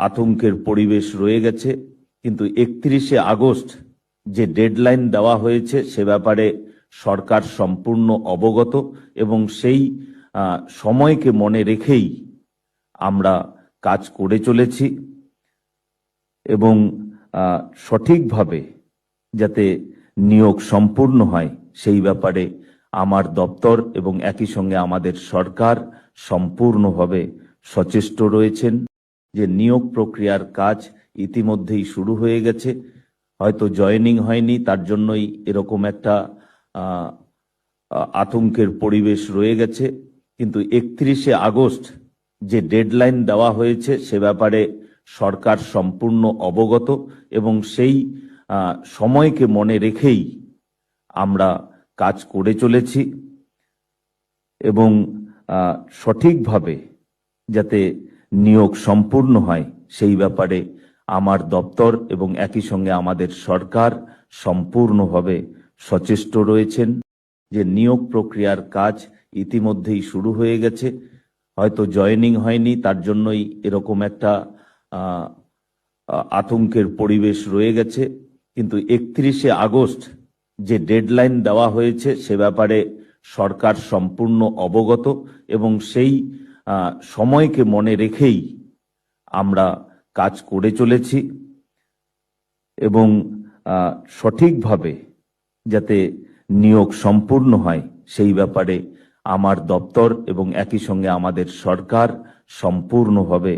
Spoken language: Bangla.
আতঙ্কের পরিবেশ রয়ে গেছে, কিন্তু 31শে আগস্ট যে ডেডলাইন দেওয়া হয়েছে সে ব্যাপারে সরকার সম্পূর্ণ অবগত এবং সেই সময়কে মনে রেখেই আমরা কাজ করে চলেছি এবং সঠিকভাবে যাতে নিয়োগ সম্পূর্ণ হয় সেই ব্যাপারে আমার দপ্তর এবং একই সঙ্গে আমাদের সরকার সম্পূর্ণভাবে সচেষ্ট রয়েছেন। যে নিয়োগ প্রক্রিয়ার কাজ ইতিমধ্যেই শুরু হয়ে গেছে, হয়তো জয়েনিং হয়নি, তার জন্যই এরকম একটা আতঙ্কের পরিবেশ রয়ে গেছে, কিন্তু 31শে আগস্ট যে ডেডলাইন দেওয়া হয়েছে সে ব্যাপারে সরকার সম্পূর্ণ অবগত এবং সেই সময়কে মনে রেখেই আমরা কাজ করে চলেছি এবং সঠিকভাবে যাতে নিয়োগ সম্পূর্ণ হয় সেই ব্যাপারে আমার দপ্তর এবং একই সঙ্গে আমাদের সরকার সম্পূর্ণভাবে সচেষ্ট রয়েছেন। যে নিয়োগ প্রক্রিয়ার কাজ ইতিমধ্যেই শুরু হয়ে গেছে, হয়তো জয়েনিং হয়নি, তার জন্যই এরকম একটা আতঙ্কের পরিবেশ রয়ে গেছে, কিন্তু 31শে আগস্ট যে ডেডলাইন দেওয়া হয়েছে সে ব্যাপারে সরকার সম্পূর্ণ অবগত এবং সেই সময়কে মনে রেখেই আমরা কাজ করে চলেছি এবং সঠিকভাবে যাতে নিয়োগ সম্পূর্ণ হয় সেই ব্যাপারে আমার দপ্তর এবং একই সঙ্গে আমাদের সরকার সম্পূর্ণভাবে